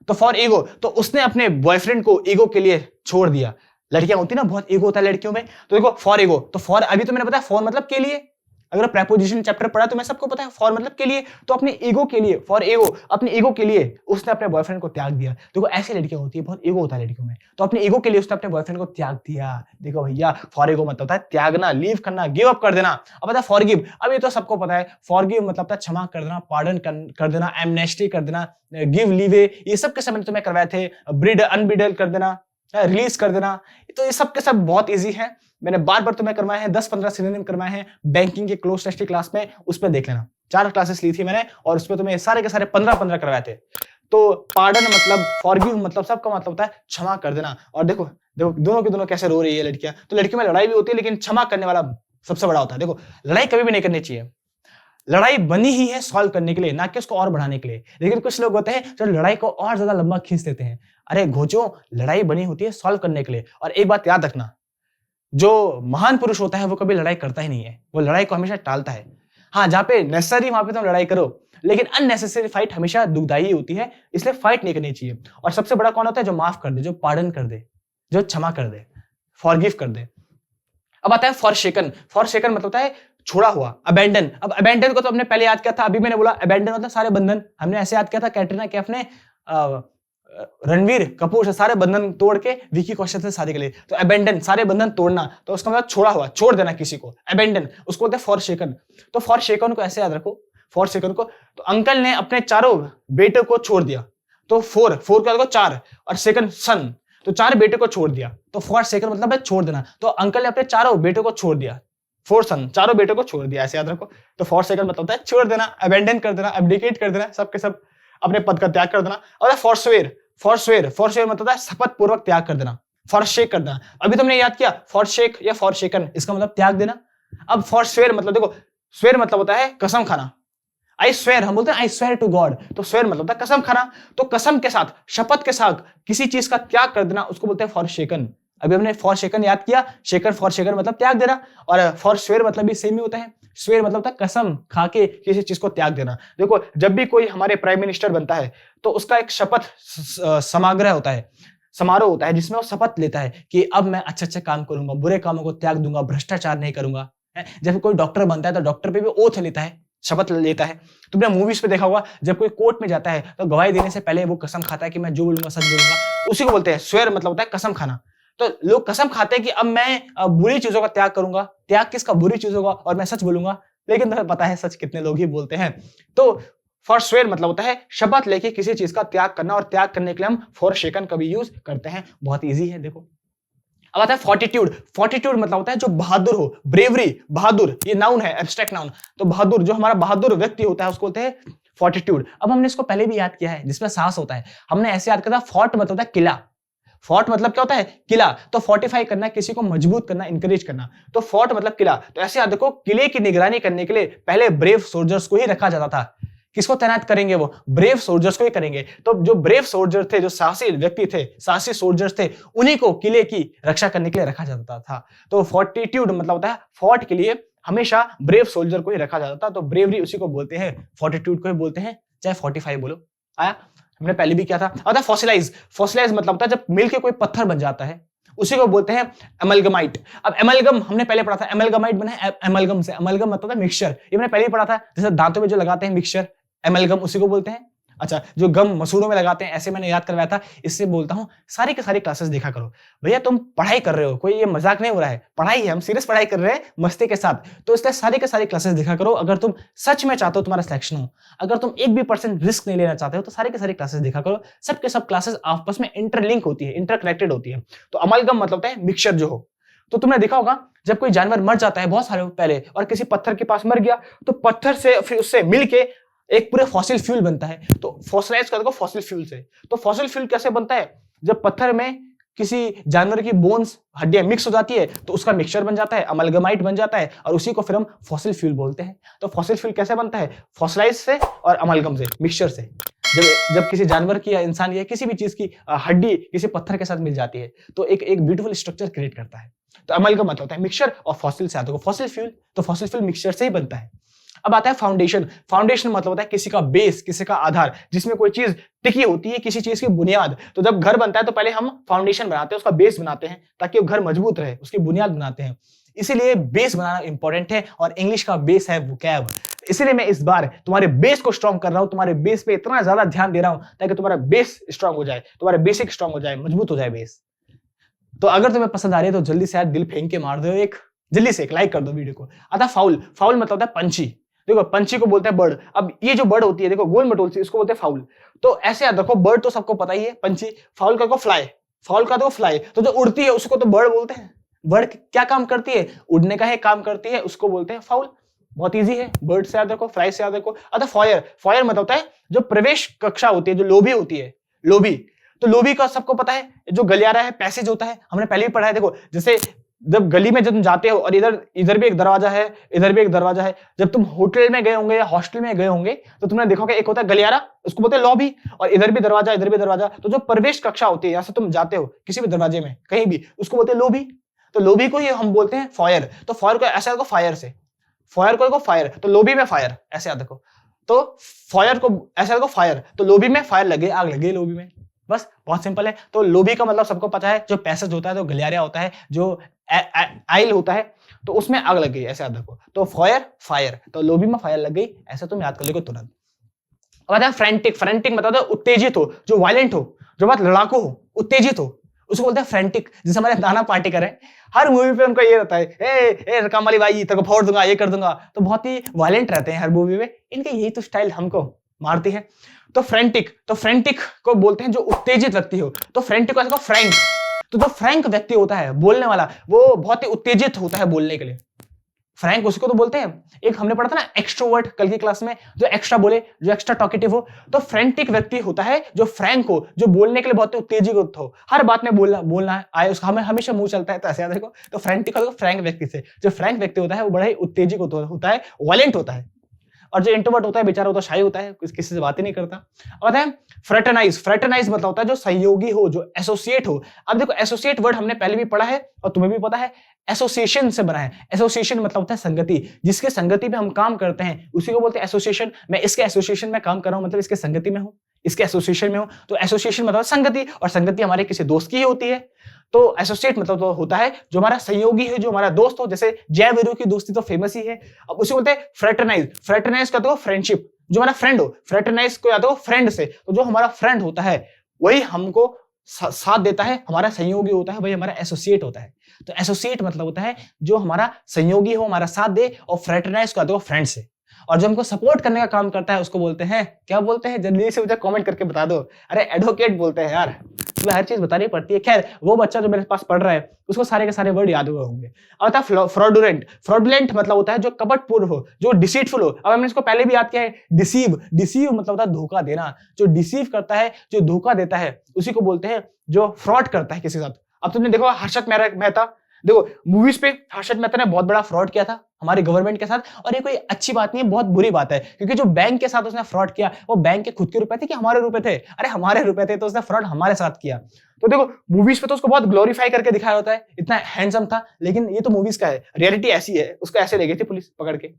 तो फॉर ईगो, तो उसने अपने बॉयफ्रेंड को ईगो के लिए छोड़ दिया। लड़कियां होती ना, बहुत ईगो होता है लड़कियों में। तो देखो फॉर ईगो, तो फॉर अभी तो मैंने बताया फॉर मतलब के लिए, अगर प्रेपोजिशन चैप्टर पढ़ा तो मैं सबको पता है फॉर मतलब के लिए। तो अपने ईगो के लिए, फॉर ईगो, अपने ईगो के लिए उसने अपने बॉयफ्रेंड को त्याग दिया। देखो ऐसी लड़कियां होती है, बहुत ईगो होता है लड़कियों में, तो अपने ईगो के लिए उसने अपने बॉयफ्रेंड को त्याग दिया। देखो भैया फॉर ईगो मतलब होता है त्यागना, लीव करना, गिव अप कर देना। अब बता फॉरगिव, अब ये तो सबको पता है, फॉरगिव मतलब होता है क्षमा कर देना, पार्डन कर देना, एमनेस्टी कर देना, गिव लीवे, ये सब के समय तुम्हें करवाए थे, ब्रिड अनबिडल कर देना, रिलीज कर देना। तो ये सब के सब बहुत इजी है। मैंने बार बार तुम्हें करवाए हैं, 10-15 सिनोनिम करवाए हैं बैंकिंग के क्लोज टेस्ट की क्लास में, उसमें देख लेना। 4 क्लासेस ली थी मैंने और उसमें तुम्हें सारे के सारे 15-15 करवाए थे। तो पार्डन मतलब, फॉरगिव मतलब, सबका मतलब होता है क्षमा कर देना। और देखो देखो दोनों के दोनों कैसे रो रही है लड़कियां। तो लड़कियों में लड़ाई भी होती है लेकिन क्षमा करने वाला सबसे बड़ा होता है। देखो लड़ाई कभी भी नहीं करनी चाहिए, लड़ाई बनी ही है सॉल्व करने के लिए, ना कि उसको और बढ़ाने के लिए। लेकिन कुछ लोग होते हैं जो लड़ाई को और ज्यादा लंबा खींच देते हैं। अरे घोचो, लड़ाई बनी होती है सॉल्व करने के लिए। और एक बात याद रखना, जो महान पुरुष होता है वो कभी लड़ाई करता ही नहीं है, वो लड़ाई को हमेशा टालता है। हाँ, जहां पे नेसेसरी वहां पे तुम लड़ाई करो, लेकिन अननेसेसरी फाइट हमेशा दुखदाई होती है, इसलिए फाइट नहीं करनी चाहिए। और सबसे बड़ा कौन होता है? जो माफ कर दे, जो पार्डन कर दे, जो क्षमा कर दे, फॉरगिव कर दे। अब आता है फॉरशेकन। फॉरशेकन मतलब होता है छोड़ा हुआ, अबेंडन। अब अबेंडन को तो हमने पहले याद किया था, अभी मैंने बोला अबेंडन मतलब सारे बंधन। हमने ऐसे याद किया था कैटरीना कैफ ने रणवीर कपूर से सारे बंधन तोड़ के विकी कौशल से शादी के लिए। तो अबेंडन सारे बंधन तोड़ना, तो उसका मतलब छोड़ा हुआ, छोड़ देना किसी को, अबेंडन, उसको बोलते हैं फॉरशेकन। तो फॉरशेकन को ऐसे याद रखो, फॉरशेकन को, तो अंकल ने अपने चारों बेटे को छोड़ दिया। तो फोर का देखो 4 और सेकंड सन, तो 4 बेटे को छोड़ दिया। तो फॉरशेकन मतलब है छोड़ देना। तो अंकल ने अपने चारों बेटे को छोड़ दिया, 4 सन, चारों बेटे को छोड़ दिया, ऐसे याद रखो। तो फॉरशेकन मतलब होता है छोड़ देना, अबेंडन कर देना, अब्डिकेट कर देना, सब के सब अपने पद का त्याग कर देना। और फॉरस्वेयर मतलब होता है शपथ पूर्वक त्याग कर देना, फॉरशेक कर देना। अभी तुमने याद किया फॉरशेक या फॉरशेकन, इसका मतलब त्याग देना। अब फॉरस्वेयर मतलब देखो, स्वेयर मतलब होता है कसम खाना। आई स्वेयर, हम बोलते हैं आई स्वेयर टू गॉड, तो स्वेयर मतलब होता है कसम खाना। तो कसम के साथ, शपथ के साथ किसी चीज का त्याग कर देना, उसको बोलते हैं फॉरशेकन। अभी हमने फॉरशेकन याद किया, शेकन फॉरशेकन मतलब त्याग देना, और फॉरस्वेयर मतलब भी सेम ही होता है। स्वेयर मतलब होता है कसम खा के किसी चीज को त्याग देना। देखो जब भी कोई हमारे प्राइम मिनिस्टर बनता है तो उसका एक शपथ समाग्रह होता है, समारोह होता है, जिसमें वो शपथ लेता है कि अब मैं अच्छे काम करूंगा, बुरे कामों को त्याग दूंगा, भ्रष्टाचार नहीं करूंगा। जब कोई डॉक्टर बनता है तो डॉक्टर पे भी ओथ लेता है, शपथ लेता है। तुमने मूवीज पे देखा होगा, जब कोई कोर्ट में जाता है तो गवाही देने से पहले वो कसम खाता है कि मैं जो बोलूंगा सच बोलूंगा, उसी को बोलते हैं स्वेयर, मतलब होता है कसम खाना। तो लोग कसम खाते हैं कि अब मैं बुरी चीजों का त्याग करूंगा, त्याग किसका? बुरी चीजों का, और मैं सच बोलूंगा। लेकिन तुम्हें पता है सच कितने लोग ही बोलते हैं। तो फॉरस्वेयर मतलब होता है शपथ लेके किसी चीज का त्याग करना, और त्याग करने के लिए हम फॉरशेकन का भी यूज करते हैं। बहुत इजी है। देखो अब आता है फॉर्टिट्यूड। फॉर्टिट्यूड मतलब होता है जो बहादुर हो, ब्रेवरी, बहादुर, ये नाउन है, एब्स्ट्रैक्ट नाउन। तो बहादुर, जो हमारा बहादुर व्यक्ति होता है उसको बोलते हैं फॉर्टिट्यूड। अब हमने इसको पहले भी याद किया है, जिसमें साहस होता है। हमने ऐसे याद किया था, फोर्ट मतलब होता है किला। फोर्ट मतलब क्या होता है? किला। तो फोर्टिफाई करना, किसी को मजबूत करना, इंकरेज करना। तो फोर्ट मतलब किला। तो ऐसे याद देखो, किले की निगरानी करने के लिए पहले ब्रेव सोल्जर्स को ही रखा जाता था। किसको तैनात करेंगे? वो ब्रेव सोल्जर्स को ही करेंगे। तो जो ब्रेव सोल्जर थे, जो साहसी व्यक्ति थे, साहसी सोल्जर्स थे, उन्हीं को किले की रक्षा करने के लिए रखा जाता था। तो फोर्टिट्यूड मतलब होता है फोर्ट के लिए हमेशा ब्रेव सोल्जर को ही रखा जाता था। तो ब्रेवरी उसी को बोलते हैं, फोर्टिट्यूड को ही बोलते हैं, चाहे 45 बोलो। आया? हमने पहले भी किया था। आता फॉसिलाइज। फॉसिलाइज मतलब होता है जब मिल के कोई पत्थर बन जाता है, उसी को बोलते हैं एमलगमाइट। अब एमलगम हमने पहले पढ़ा था, एमलगमाइट बना है एमलगम से। एमलगम मतलब है मिक्सचर, ये मैंने पहले ही पढ़ा था। जैसे दांतों में जो लगाते हैं मिक्सचर, एमलगम, उसी को बोलते हैं। अच्छा, जो गम मसूड़ों में लगाते हैं, ऐसे मैंने याद करवाया था। इससे बोलता हूं सारी के सारी क्लासेस देखा करो। भैया तुम पढ़ाई कर रहे हो, कोई ये मजाक नहीं हो रहा है, पढ़ाई है, हम सीरियस पढ़ाई कर रहे हैं मस्ती के साथ। तो इसलिए सारी के सारी क्लासेस देखा करो। अगर तुम सच में चाहते हो तुम्हारा सिलेक्शन हो, अगर तुम 1% रिस्क नहीं लेना चाहते हो, तो सारी के सारी क्लासेस देखा करो। सबके सब क्लासेस आपस में इंटरलिंक होती है, इंटरकनेक्टेड होती है। तो अमलगम मतलब होता है मिक्सचर जो हो। तो तुमने देखा होगा जब कोई जानवर मर जाता है बहुत सारे पहले, और किसी पत्थर के पास मर गया, तो पत्थर से फिर उससे मिलके एक पूरे फॉसिल फ्यूल बनता है। तो फॉसिलाइज कर दो फॉसिल फ्यूल से। तो फॉसिल फ्यूल कैसे बनता है? जब पत्थर में किसी जानवर की बोन्स, हड्डियां मिक्स हो जाती है, तो उसका मिक्सचर बन जाता है, अमलगमाइट बन जाता है, और उसी को फिर हम फॉसिल फ्यूल बोलते हैं। तो फॉसिल फ्यूल कैसे बनता है? फॉसिलाइज से और अमलगम से, मिक्सचर से। जब किसी जानवर की या इंसान या किसी भी चीज की हड्डी किसी पत्थर के साथ मिल जाती है, तो एक ब्यूटीफुल स्ट्रक्चर क्रिएट करता है। तो अमलगम मतलब होता है मिक्सचर, और फॉसिल से आता है फॉसिल फ्यूल। तो फॉसिल फ्यूल मिक्सचर से ही बनता है। अब आता है फाउंडेशन। फाउंडेशन मतलब होता है किसी का बेस, किसी का आधार, जिसमें कोई चीज टिकी होती है, किसी चीज की बुनियाद। तो जब घर बनता है तो पहले हम फाउंडेशन बनाते हैं, उसका बेस बनाते हैं, ताकि वो घर मजबूत रहे, उसकी बुनियाद बनाते हैं। इसीलिए बेस बनाना इंपॉर्टेंट है, और इंग्लिश का बेस है वोकैब। इसीलिए मैं इस बार तुम्हारे बेस को स्ट्रॉन्ग कर रहा हूं, तुम्हारे बेस पे इतना ज्यादा ध्यान दे रहा हूं, ताकि तुम्हारा बेस स्ट्रॉन्ग हो जाए, तुम्हारा बेसिक स्ट्रॉन्ग हो जाए, मजबूत हो जाए बेस। तो अगर तुम्हें पसंद आ रही है तो जल्दी से यार दिल फेंक के मार दो, जल्दी से एक लाइक कर दो वीडियो को। आता फाउल। फाउल मतलब होता है पंछी। देखो पंछी को बोलते हैं बर्ड। अब ये जो बर्ड होती है, देखो गोल मटोल सी, इसको बोलते हैं फाउल। तो ऐसे याद रखो, बर्ड तो सबको पता ही है, पंछी। फाउल का को फ्लाई। फाउल का तो फ्लाई, तो जो उड़ती है उसको तो बर्ड बोलते हैं। बर्ड क्या काम करती है? उड़ने का ही काम करती है, उसको बोलते हैं फाउल। बहुत इजी है, बर्ड से याद रखो, फ्लाई से याद रखो। अच्छा फायर, फायर मतलब होता है जो प्रवेश कक्षा होती है, जो लोबी होती है, लोबी। तो लोबी का सबको पता है, जो गलियारा है, पैसेज होता है, हमने पहले भी पढ़ा है। देखो जैसे जब गली में जब तुम जाते हो और इधर इधर भी एक दरवाजा है, इधर भी एक दरवाजा है, जब तुम होटल में गए होंगे या हॉस्टल में गए होंगे तो तुमने देखा होगा एक होता है गलियारा, उसको बोलते हैं लॉबी, और इधर भी दरवाजा, इधर भी दरवाजा। तो जो प्रवेश कक्षा होती है, यहां से तुम जाते हो किसी भी दरवाजे में कहीं भी, उसको बोलते हैं लोबी। तो लोबी को ही हम बोलते हैं फायर। तो फायर को ऐसे देखो, फायर से, फायर को देखो फायर, तो लोबी में फायर, ऐसे याद देखो। तो फायर को ऐसे देखो फायर, तो लोबी में फायर लगे, आग लगे लोबी में। बस बहुत सिंपल है। तो लोबी का मतलब सबको पता है, जो पैसेज होता है, जो गलियारा होता है, जो आइल होता है, तो उसमें आग लग गई, ऐसे याद रखो। तो फायर, फायर, तो लोबी में फायर लग गई, ऐसे तुम याद कर लोगे तुरंत। अब आता है फ्रैंटिक। फ्रैंटिक मतलब उत्तेजित हो, जो वायलेंट हो, जो बहुत लड़ाकू हो, उत्तेजित हो, उसको बोलते हैं फ्रैंटिक। जैसे हमारे नाना पाटेकर है, हर मूवी पे उनको ये रहता है, ए रकम वाली भाई, तेरे को फोड़ दूंगा, ये कर दूंगा। तो बहुत ही वायलेंट रहते हैं हर मूवी में, इनके यही तो स्टाइल हमको मारती है। तो फ्रैंटिक, तो फ्रैंटिक को बोलते हैं जो उत्तेजित व्यक्ति हो। तो फ्रैंटिक को फ्रैंक, तो जो फ्रैंक व्यक्ति होता है, बोलने वाला, वो बहुत ही उत्तेजित होता है बोलने के लिए, फ्रैंक उसको तो बोलते हैं। एक हमने पढ़ा था ना एक्सट्रोवर्ट कल की क्लास में, जो एक्स्ट्रा बोले, जो एक्स्ट्रा टॉकेटिव हो। तो फ्रैंटिक व्यक्ति होता है जो फ्रैंक हो, जो बोलने के लिए बहुत उत्तेजित हो, हर बात में बोलना आए उसका, हमें हमेशा मुंह चलता है, तो ऐसे याद रखो। तो फ्रैंटिक होता है फ्रैंक व्यक्ति से। जो फ्रैंक व्यक्ति होता है वो बड़ा ही उत्तेजित होता है, वायलेंट होता है। और जो इंट्रोवर्ट होता है बेचारा, वो तो शाई होता है, किसी से बात ही नहीं करता। और है फ्रेटरनाइज। फ्रेटरनाइज मतलब होता है जो सहयोगी हो, जो एसोसिएट हो। अब देखो एसोसिएट वर्ड हमने पहले भी पढ़ा है और तुम्हें भी पता है, एसोसिएशन से बना है। एसोसिएशन मतलब होता है संगति, जिसके संगति में हम काम करते हैं उसी को बोलते हैं एसोसिएशन। मैं इसके एसोसिएशन में काम कर रहा हूं, मतलब इसके संगति में हूं, इसके एसोसिएशन में हूं। तो एसोसिएशन मतलब संगति, और संगति हमारे किसी दोस्त की ही होती है। तो एसोसिएट मतलब तो होता है जो हमारा सहयोगी है, जो हमारा दोस्त हो। जैसे जय वीरू की दोस्ती तो फेमस ही है। अब उसे बोलते हैं फ्रेटरनाइज। फ्रेटरनाइज का तो फ्रेंडशिप, जो हमारा फ्रेंड हो। फ्रेटरनाइज को याद हो फ्रेंड से, तो जो हमारा फ्रेंड होता है वही हमको साथ देता है, हमारा सहयोगी होता है, वही हमारा एसोसिएट होता है। तो एसोसिएट मतलब होता है जो हमारा सहयोगी हो, हमारा साथ दे, और फ्रेटरनाइज को याद हो फ्रेंड से, और जो हमको सपोर्ट करने का काम करता है उसको बोलते हैं, क्या बोलते हैं? जल्दी से मुझे कमेंट करके बता दो। अरे एडवोकेट बोलते हैं यार, तुम्हें हर चीज बतानी पड़ती है। खैर वो बच्चा जो मेरे पास पढ़ रहा है उसको सारे के सारे वर्ड याद हुए होंगे। अब फ्रॉडुलेंट। फ्रॉडुलेंट मतलब होता है जो कपटपूर्ण हो, जो डिसीटफुल हो। अब हमने इसको पहले भी याद किया है, डिसीव। डिसीव मतलब होता है धोखा देना, जो डिसीव करता है, जो धोखा देता है, उसी को बोलते हैं जो फ्रॉड करता है किसी के साथ। अब तुमने देखो हर्षद मेहता, देखो मूवीज पे हर्षद मेहता ने बहुत बड़ा फ्रॉड किया था हमारी गवर्नमेंट के साथ, और ये कोई अच्छी बात नहीं है, बहुत बुरी बात है, क्योंकि जो बैंक के साथ उसने फ्रॉड किया वो बैंक के खुद के रुपए थे कि हमारे रुपए थे? अरे हमारे रुपए थे, तो उसने फ्रॉड हमारे साथ किया। तो देखो मूवीज पे तो उसको बहुत ग्लोरीफाई करके दिखाया होता है, इतना हैंडसम था, लेकिन ये तो मूवीज का है, रियलिटी ऐसी है, उसको ऐसे ले गई थी पुलिस पकड़ के।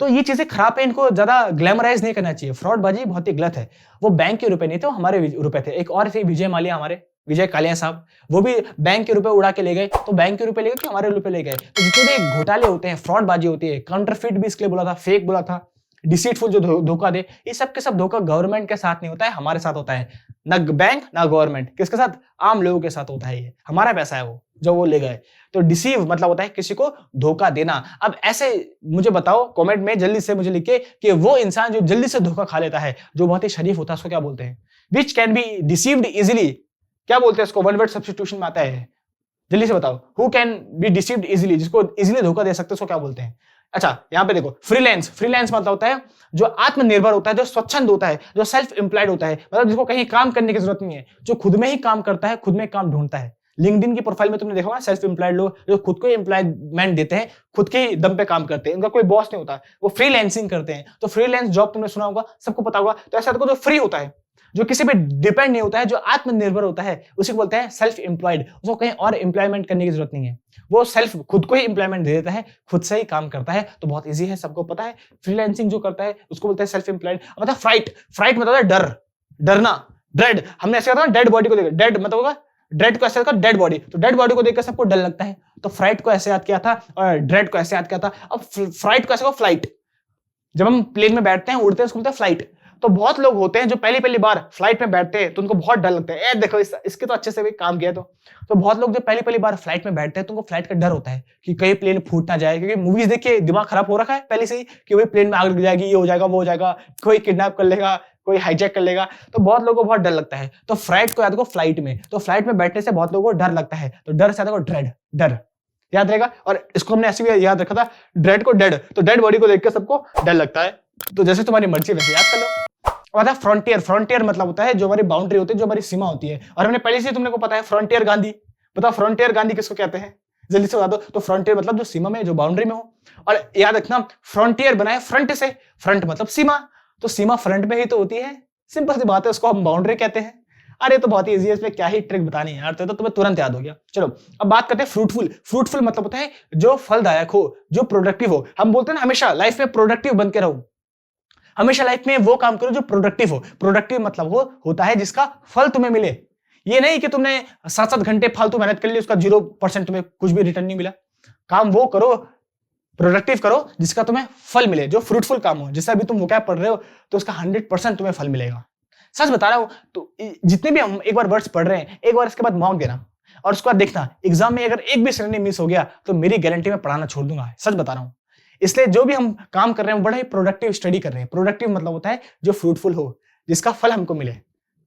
तो ये चीजें खराब है, इनको ज्यादा ग्लैमराइज नहीं करना चाहिए। फ्रॉडबाजी बहुत ही गलत है। वो बैंक के रुपए नहीं थे, वो हमारे रुपए थे। एक और थे विजय माल्या, हमारे विजय कालिया साहब, वो भी बैंक के रुपए उड़ा के ले गए। तो बैंक के रुपए ले गए कि हमारे रुपए ले गए? तो जितने भी घोटाले होते हैं, फ्रॉडबाजी होती है, काउंटरफिट भी इसके लिए बोला था, फेक बोला था, डिसीटफुल जो धोखा दे, ये सब के सब धोखा गवर्नमेंट के साथ नहीं होता है, हमारे साथ होता है। ना बैंक ना गवर्नमेंट, किसके साथ? आम लोगों के साथ होता है। ये हमारा पैसा है वो जो वो ले गए। तो डिसीव मतलब होता है किसी को धोखा देना। अब ऐसे मुझे बताओ कमेंट में जल्दी से मुझे लिखे कि वो इंसान जो जल्दी से धोखा खा लेता है, जो बहुत ही शरीफ होता है, उसको क्या बोलते हैं? Which can be deceived easily, क्या बोलते हैं इसको? वन वर्ड सब्स्टिट्यूशन में आता है, जल्दी से बताओ। Who can be deceived easily, जिसको इजिली धोखा दे सकते हैं, उसको क्या बोलते हैं? अच्छा यहाँ पे देखो फ्रीलांस। फ्रीलांस मतलब होता है जो आत्मनिर्भर होता है, जो स्वच्छंद होता है, जो सेल्फ एम्प्लॉयड होता है, मतलब जिसको कहीं काम करने की जरूरत नहीं है, जो खुद में ही काम करता है, खुद में काम ढूंढता है। लिंक्डइन की प्रोफाइल में तुमने देखा होगा सेल्फ एम्प्लॉयड लोग जो खुद को एम्प्लॉयमेंट देते हैं, खुद के ही दम पे काम करते हैं, उनका कोई बॉस नहीं होता, वो फ्रीलांसिंग करते हैं। तो फ्रीलांस जॉब तुमने सुना होगा, सबको पता होगा। तो ऐसा देखो जो फ्री होता है, जो किसी पे डिपेंड नहीं होता है, जो आत्मनिर्भर होता है, उसी को बोलते हैं सेल्फ एम्प्लॉयड। उसको कहीं और एम्प्लॉयमेंट करने की जरूरत नहीं है, वो सेल्फ खुद को ही एम्प्लॉयमेंट दे देता है, खुद से ही काम करता है। तो बहुत इजी है, सबको पता है। फ्रीलांसिंग जो करता है उसको बोलते हैं सेल्फ एम्प्लॉयड। मतलब फ्राइट। फ्राइट मतलब है डर, डरना, ड्रेड। हमने ऐसे कहा था डेड बॉडी को देखा, डेड मतलब होगा ड्रेड को ऐसे रखा डेड बॉडी, तो डेड बॉडी को देखकर सबको डर लगता है। तो फ्राइट को ऐसे याद किया था और ड्रेड को ऐसे याद किया था। अब फ्राइट को ऐसे कहो फ्लाइट। जब हम प्लेन में बैठते हैं, उड़ते हैं, उसको बोलते हैं फ्लाइट। तो बहुत लोग होते हैं जो पहली बार फ्लाइट में बैठते हैं तो उनको बहुत डर लगता है, देखो इसके तो अच्छे से भी काम किया। तो बहुत लोग जो पहली बार फ्लाइट में बैठते हैं तो उनको फ्लाइट का डर होता है कि कहीं प्लेन फूट ना जाए, क्योंकि मूवीज देख के दिमाग खराब हो रखा है पहले से ही कि वही प्लेन में आग लग जाएगी, ये हो जाएगा, वो हो जाएगा, कोई किडनैप कर लेगा, कोई हाईजैक कर लेगा, तो बहुत लोगों को बहुत डर लगता है। तो फ्राइट को याद रखो फ्लाइट में, तो फ्लाइट में बैठने से बहुत लोगों को डर लगता है, तो डर से याद रखो ड्रेड, डर याद रहेगा। और इसको हमने ऐसे भी याद रखा था, ड्रेड को डेड, तो डेड बॉडी को देख के सबको डर लगता है, तो जैसे तुम्हारी मर्जी वैसे याद कर लो। और फ्रंटियर, फ्रंटियर मतलब होता है जो हमारी बाउंड्री होती है, जो हमारी सीमा होती है। और हमने पहले से तुमने को पता है फ्रंटियर गांधी, बताओ फ्रंटियर गांधी किसको कहते हैं, जल्दी से बता दो। तो फ्रंटियर मतलब जो सीमा में, जो बाउंड्री में हो। और याद रखना फ्रंटियर बना है फ्रंट से, फ्रंट मतलब सीमा, तो सीमा फ्रंट में ही तो होती है, सिंपल सी बात है, उसको हम बाउंड्री कहते हैं। अरे तो बहुत ही इजी है, इसमें क्या ही ट्रिक बतानी है यार, तो तुम्हें तुरंत याद हो गया। चलो अब बात करते हैं फ्रूटफुल। फ्रूटफुल मतलब होता है जो फलदायक हो, जो प्रोडक्टिव हो। हम बोलते हैं ना हमेशा लाइफ में प्रोडक्टिव बन के रहो, हमेशा लाइफ में वो काम करो जो प्रोडक्टिव हो। प्रोडक्टिव मतलब वो होता है जिसका फल तुम्हें मिले, ये नहीं कि तुमने 7-7 घंटे फालतू मेहनत कर ली, उसका 0% तुम्हें कुछ भी रिटर्न नहीं मिला। काम वो करो, प्रोडक्टिव करो जिसका तुम्हें फल मिले, जो फ्रूटफुल काम हो। जैसे अभी तुम वोकैब पढ़ रहे हो तो उसका 100% तुम्हें फल मिलेगा। सच बता रहा हूं, तो जितने भी हम एक बार वर्ड्स पढ़ रहे हैं, एक बार इसके बाद मॉक देना, और उसके बाद देखना एग्जाम में अगर एक भी श्रेणी मिस हो गया तो मेरी गारंटी में पढ़ाना छोड़ दूंगा, सच बता रहा हूं। इसलिए जो भी हम काम कर रहे हैं बड़ा ही प्रोडक्टिव स्टडी कर रहे हैं। प्रोडक्टिव मतलब होता है जो फ्रूटफुल हो, जिसका फल हमको मिले,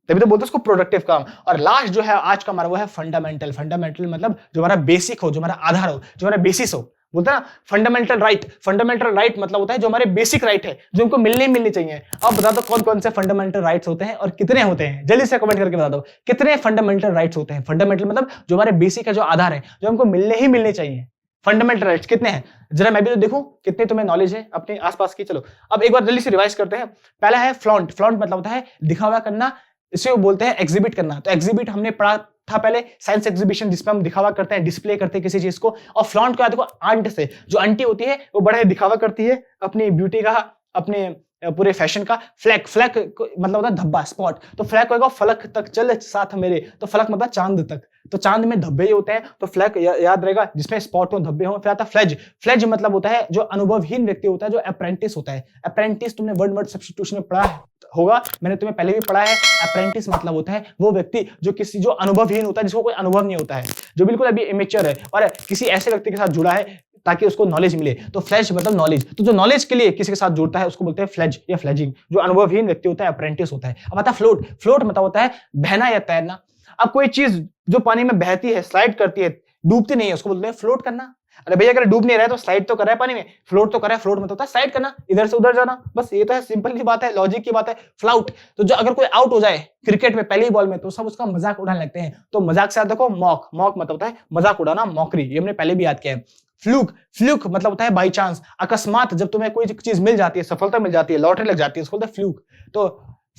तभी तो बोलते हैं उसको प्रोडक्टिव काम। और लास्ट जो है आज का हमारा वो है फंडामेंटल। फंडामेंटल मतलब जो हमारा बेसिक हो, जो हमारा आधार हो, जो हमारा बेसिस हो। बोलते हैं ना फंडामेंटल राइट, फंडामेंटल राइट मतलब होता है जो हमारे बेसिक राइट है, जो हमको मिलने चाहिए। अब बता दो कौन कौन से फंडामेंटल राइट्स होते हैं और कितने होते हैं, जल्दी से कमेंट करके बता दो कितने फंडामेंटल राइट्स होते हैं। फंडामेंटल मतलब जो हमारे बेसिक है, जो आधार है, जो हमको मिलने चाहिए। फंडामेंटल राइट्स कितने हैं, जरा मैं भी तो देखूं कितने तुम्हें नॉलेज है अपने आसपास की। चलो अब एक बार जल्दी से रिवाइज करते हैं। पहला है फ्लॉन्ट। फ्लॉन्ट मतलब होता है दिखावा करना, इसे वो बोलते हैं एग्जिबिट करना। तो एग्जिबिट हमने पढ़ा था पहले, साइंस एग्जीबिशन जिसमें हम दिखावा करते हैं, डिस्प्ले करते हैं किसी चीज को। और फ्लॉन्ट को देखो आंट से, जो आंटी होती है वो बड़ा दिखावा करती है अपनी ब्यूटी का, अपने पूरे फैशन का। फ्लैग, फ्लैग मतलब होता है धब्बा, स्पॉट। तो फ्लैग को फलक तक चल साथ मेरे, तो फलक मतलब चांद तक, तो चांद में धब्बे ही होते हैं, तो फ्लैग याद रहेगा जिसमें स्पॉट हो, धब्बे हो। फिर आता फ्लेज। फ्लेज मतलब होता है जो अनुभवहीन व्यक्ति होता है, जो अप्रेंटिस होता है। अप्रेंटिस तुमने वर्ड सब्स्टिट्यूशन में पढ़ा है होगा, मैंने तुम्हें पहले भी पढ़ा है। अप्रेंटिस मतलब होता है वो व्यक्ति जो अनुभवहीन होता है, जिसको कोई अनुभव नहीं होता है, जो बिल्कुल अभी इमेच्योर है और किसी ऐसे व्यक्ति के साथ जुड़ा है ताकि उसको नॉलेज मिले। तो फ्लेज मतलब नॉलेज, तो जो नॉलेज के लिए किसी के साथ जुड़ता है उसको बोलते हैं फ्लेज या फ्लेजिंग। जो अनुभवहीन व्यक्ति होता है अप्रेंटिस होता है। अब आता फ्लोट। फ्लोट मतलब होता है बहना या तैरना। अब कोई चीज जो पानी में बहती है, स्लाइड करती है, डूबती नहीं है, उसको बोलते हैं फ्लोट करना। अरे भैया अगर डूब नहीं रहा है तो स्लाइड तो कर रहा है पानी में, फ्लोट तो कर रहा है। फ्लोट मतलब होता है स्लाइड करना, इधर से उधर जाना, बस ये तो है, सिंपल सी बात है, लॉजिक की बात है। फ्लाउट, तो जो अगर कोई आउट हो जाए क्रिकेट में पहली बॉल में तो सब उसका मजाक उड़ाने लगते हैं। तो मजाक से याद देखो मॉक। मॉक मतलब होता है मजाक उड़ाना, मॉकरी, ये हमने पहले भी याद किया है। फ्लूक, फ्लूक मतलब होता है बाई चांस, अकस्मात जब तुम्हें कोई चीज मिल जाती है, सफलता मिल जाती है, लॉटरी लग जाती है, उसको बोलते हैं फ्लूक। तो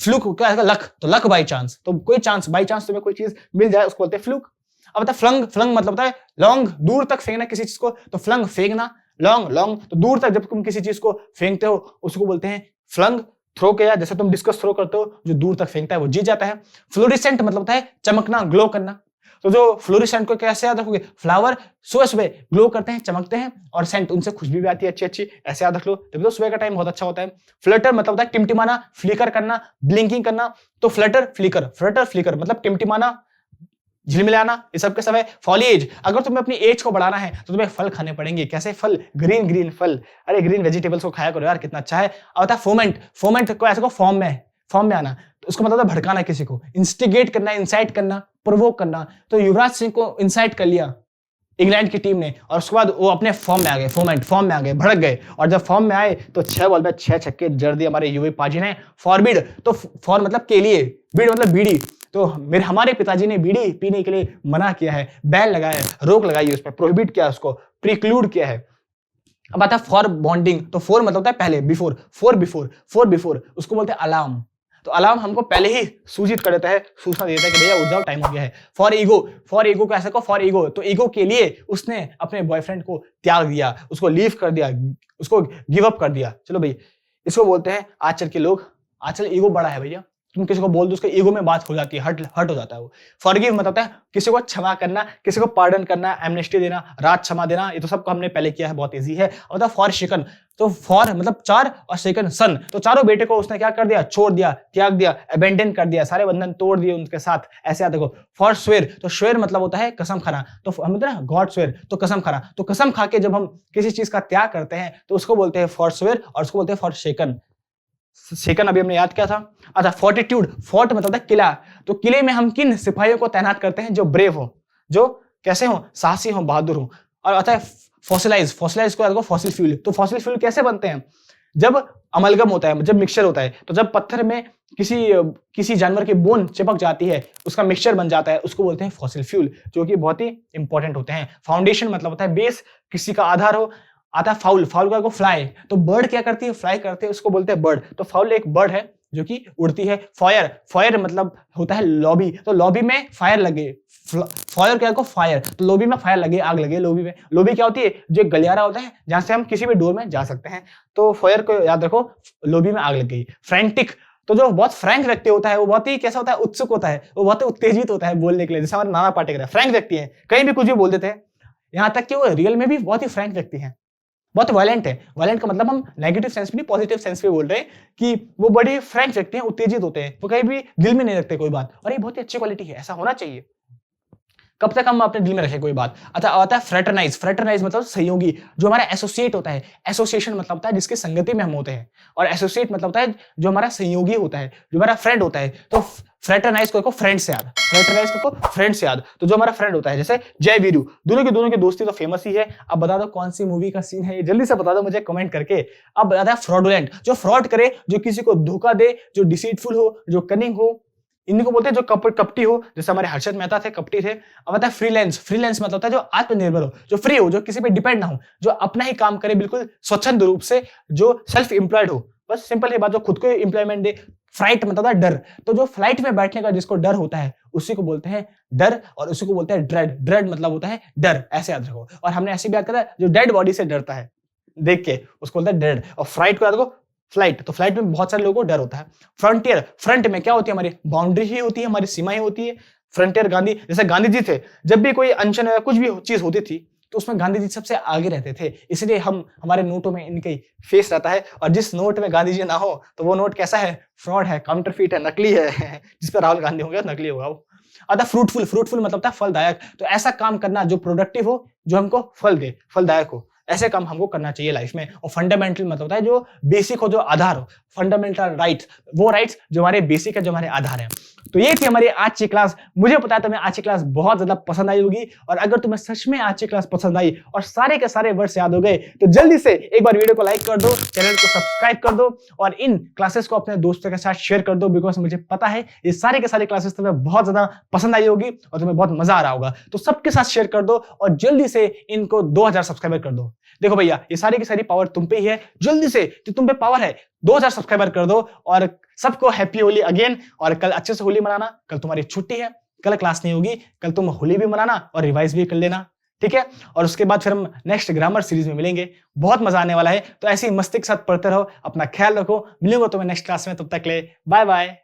फ्लूक क्या है, लक, तो लक बाई चांस, तो कोई चांस, बाई चांस तुम्हें कोई चीज मिल जाए उसको बोलते हैं फ्लूक। अब बता फ्लंग। फ्लंग मतलब होता है लॉन्ग, दूर तक फेंकना किसी चीज को, तो फ्लंग फेंकना, लॉन्ग लॉन्ग, तो दूर तक जब तुम किसी चीज को फेंकते हो उसको बोलते हैं फ्लंग। थ्रो किया, जैसे तुम डिस्कस थ्रो करते हो, जो दूर तक फेंकता है वो जीत जाता है। फ्लोरिसेंट मतलब होता है चमकना, ग्लो करना। तो जो फ्लोरिसेंट को कैसे याद रखोगे, फ्लावर सुबह सुबह ग्लो करते हैं, चमकते हैं, और सेंट उनसे खुशबू भी आती है अच्छी अच्छी, ऐसे याद रख लो, तभी तो सुबह का टाइम बहुत अच्छा होता है। फ्लटर मतलब होता है टिमटिमाना, फ्लिकर करना, ब्लिंकिंग करना। तो फ्लटर फ्लिकर, फ्लटर फ्लिकर मतलब टिमटिमाना, झिलमिलाना, ये सब के सब है। फॉलिएज, अगर तुम्हें अपनी एज को बढ़ाना है तो तुम्हें फल खाने पड़ेंगे। कैसे फल, ग्रीन ग्रीन फल, अरे ग्रीन वेजिटेबल्स को खाया करो यार, कितना अच्छा है। और होता है फोमेंट। फोमेंट को ऐसे को फॉर्म में आना, तो उसको मतलब भड़काना किसी को, इंस्टिगेट करना, इंसाइट करना, प्रोवोक करना। तो युवराज सिंह को इंसाइट कर लिया इंग्लैंड की टीम ने, और उसके बाद वो अपने फॉर्म में आ गए, फोमेंट फॉर्म में आ गए, भड़क गए, और जब फॉर्म में आए तो 6 बॉल में 6 छक्के जड़ दिए हमारे युवी पाजी ने। फॉरबिड, तो फॉर मतलब के लिए, बीड मतलब बीड़ी, तो हमारे पिताजी ने बीड़ी पीने के लिए मना किया है, बैन लगाया है, रोक लगाई है उस पर, प्रोहिबिट किया, उसको प्रिक्लूड किया है। अब आता है फॉर बॉन्डिंग। तो फोर मतलब होता है पहले, before, four before, four before, उसको बोलते हैं अलार्म। तो अलार्म हमको पहले ही सूचित कर देता है, सूचना देता है कि भैया उठ जाओ, टाइम हो गया है। फॉर ईगो, फॉर ईगो कैसे को, फॉर ईगो, तो ईगो के लिए उसने अपने बॉयफ्रेंड को त्याग दिया, उसको लीव कर दिया, उसको गिव अप कर दिया। चलो भाई, इसको बोलते हैं आजकल के लोग, आजकल ईगो बड़ा है भैया, तुम किसी को बोल दो उसके ईगो में बात हो जाती है, हट हो जाता है वो। फॉरगिव मतलब होता है किसी को क्षमा करना, किसी को पार्डन करना, एमनेस्टी देना, रात क्षमा देना, ये तो सबको हमने पहले किया है, बहुत इजी है। और फॉर शिकन, तो फॉर मतलब 4 और सेकंड सन, तो चारों बेटे को उसने क्या कर दिया, छोड़ दिया, त्याग दिया, अबेंडन कर दिया, सारे बंधन तोड़ दिए उनके साथ, ऐसे याद देखो। फॉर स्वेर, तो स्वेर मतलब होता है कसम खाना, तो हम बोलते हैं ना गॉड स्वेर, तो कसम खाना, तो कसम खा के जब हम किसी चीज का त्याग करते हैं तो उसको बोलते हैं फॉर स्वेर, और उसको बोलते हैं फॉर शेकन। सेकंड अभी हमने याद किया था। अच्छा, फोर्टिट्यूड, फोर्ट मतलब होता है किला। तो किले में हम किन सिपाहियों को तैनात करते हैं? जो ब्रेव हो, जो कैसे हो, साहसी हो, बहादुर हो। और आता है फॉसिलाइज, फॉसिलाइज को याद रखो, फॉसिल फ्यूल। तो फॉसिल फ्यूल कैसे बनते हैं? जब अमलगम होता है, जब मिक्सचर होता है, तो जब पत्थर में किसी जानवर की बोन चिपक जाती है, उसका मिक्सचर बन जाता है, उसको बोलते हैं फॉसिल फ्यूल, जो कि बहुत ही इंपॉर्टेंट होते हैं। फाउंडेशन मतलब होता है बेस, किसी का आधार हो। आता है फाउल, फाउल का को फ्लाई। तो बर्ड क्या करती है? फ्लाई करते हैं, उसको बोलते हैं बर्ड। तो फाउल एक बर्ड है जो कि उड़ती है। फायर, फायर मतलब होता है लॉबी। तो लॉबी में फायर लगे, फायर क्या को फायर। तो लॉबी में फायर लगे, आग लगे लॉबी में। लॉबी क्या होती है? जो एक गलियारा होता है जहां से हम किसी भी डोर में जा सकते हैं। तो फायर को याद रखो, लॉबी में आग लग गई। फ्रैंटिक, तो जो बहुत फ्रैंक व्यक्ति होता है वो बहुत ही कैसा होता है? उत्सुक होता है, वो बहुत ही उत्तेजित होता है बोलने के लिए। जैसे हमारे नाना पाटेकर है, फ्रैंक व्यक्ति है, कहीं भी कुछ भी बोल देते हैं। यहां तक कि वो रियल में भी बहुत ही फ्रैंक व्यक्ति है, बहुत वायलेंट है। वायलेंट का मतलब हम नेगेटिव सेंस में नहीं, पॉजिटिव सेंस में बोल रहे हैं कि वो बड़े फ्रैंक व्यक्ति हैं, उत्तेजित होते हैं, वो कहीं भी दिल में नहीं रखते कोई बात। और ये बहुत ही अच्छी क्वालिटी है, ऐसा होना चाहिए। कब तक हम अपने दिल में रखें कोई बात। अच्छा, आता है फ्रेटरनाइज, फ्रेटरनाइज मतलब सहयोगी, जो हमारा एसोसिएट होता है। एसोसिएशन मतलब होता है जिसकी संगति में हम होते हैं, और एसोसिएट मतलब होता है जो हमारा सहयोगी होता है, जो हमारा फ्रेंड होता है। तो फ्रेटरनाइज को फ्रेंड से याद, फ्रेटरनाइज को फ्रेंड से याद। तो जो हमारा फ्रेंड होता है, जैसे जय वीरू, दोनों की दोस्ती तो फेमस ही है। अब बता दो कौन सी मूवी का सीन है, ये जल्दी से बता दो मुझे कमेंट करके। अब आता है फ्रॉडुलेंट, जो फ्रॉड करे, जो किसी को धोखा दे, जो डिसीटफुल हो, जो कनिंग हो, इनको बोलते हैं जो कपटी हो। जैसे हमारे हर्षद मेहता थे, कपटी थे। अब आता है फ्रीलांस, फ्रीलांस मतलब होता है जो आत्मनिर्भर हो, जो फ्री हो, जो किसी पे डिपेंड ना हो, जो अपना ही काम करे बिल्कुल स्वच्छंद रूप से, जो सेल्फ एम्प्लॉयड हो। बस सिंपल ही बात, जो खुद को एम्प्लॉयमेंट दे। फ्लाइट मतलब होता है डर, तो जो फ्लाइट में बैठने का जिसको डर होता है उसी को बोलते हैं डर, और उसी को बोलते हैं ड्रेड। ड्रेड मतलब होता है डर, ऐसे याद रखो। और हमने ऐसे भी याद करा, जो डेड बॉडी से डरता है देख के, उसको बोलते हैं ड्रेड। और फ्लाइट को याद रखो, फ्लाइट, तो फ्लाइट में बहुत सारे लोगों को डर होता है। फ्रंटियर, फ्रंट में क्या होती है? हमारी बाउंड्री ही होती है, हमारी सीमाएं होती है। फ्रंटियर गांधी, जैसे गांधी जी थे, जब भी कोई अनशन या कुछ भी चीज होती थी तो उसमें गांधी जी सबसे आगे रहते थे, इसलिए हमारे नोटों में इनके फेस रहता है। और जिस नोट में गांधी जी ना हो तो वो नोट कैसा है? फ्रॉड है, काउंटरफीट है, नकली है। जिस पर राहुल गांधी होंगे नकली होगा वो। अतः फ्रूटफुल, फ्रूटफुल मतलब होता है फलदायक। तो ऐसा काम करना जो प्रोडक्टिव हो, जो हमको फल दे, फलदायक हो, ऐसे काम हमको करना चाहिए लाइफ में। और फंडामेंटल मतलब होता है जो बेसिक हो, जो आधार हो। फंडामेंटल राइट्स, वो राइट्स जो हमारे बेसिक है, जो हमारे आधार है। तो ये थी हमारी आज की क्लास। मुझे पता है तुम्हें आज की क्लास बहुत ज्यादा पसंद आई होगी, और अगर तुम्हें सच में आज की क्लास पसंद आई और सारे के सारे वर्ड्स याद हो गए तो जल्दी से एक बार वीडियो को लाइक कर दो, चैनल को सब्सक्राइब कर दो, और इन क्लासेस को अपने दोस्तों के साथ शेयर कर दो। बिकॉज मुझे पता है ये सारे के सारे क्लासेस तुम्हें बहुत ज्यादा पसंद आई होगी और तुम्हें बहुत मजा आ रहा होगा। तो सबके साथ शेयर कर दो, और जल्दी से इनको 2000 सब्सक्राइबर कर दो। देखो भैया, ये सारी की सारी पावर तुम पे ही है। जल्दी से, जो तुम पे पावर है, 2000 सब्सक्राइबर कर दो। और सबको हैप्पी होली अगेन। और कल अच्छे से होली मनाना, कल तुम्हारी छुट्टी है, कल क्लास नहीं होगी, कल तुम होली भी मनाना और रिवाइज भी कर लेना, ठीक है। और उसके बाद फिर हम नेक्स्ट ग्रामर सीरीज में मिलेंगे, बहुत मजा आने वाला है। तो ऐसी मस्ती के साथ पढ़ते रहो, अपना ख्याल रखो। मिलूंगा तुम्हें नेक्स्ट क्लास में, तब तक ले बाय बाय।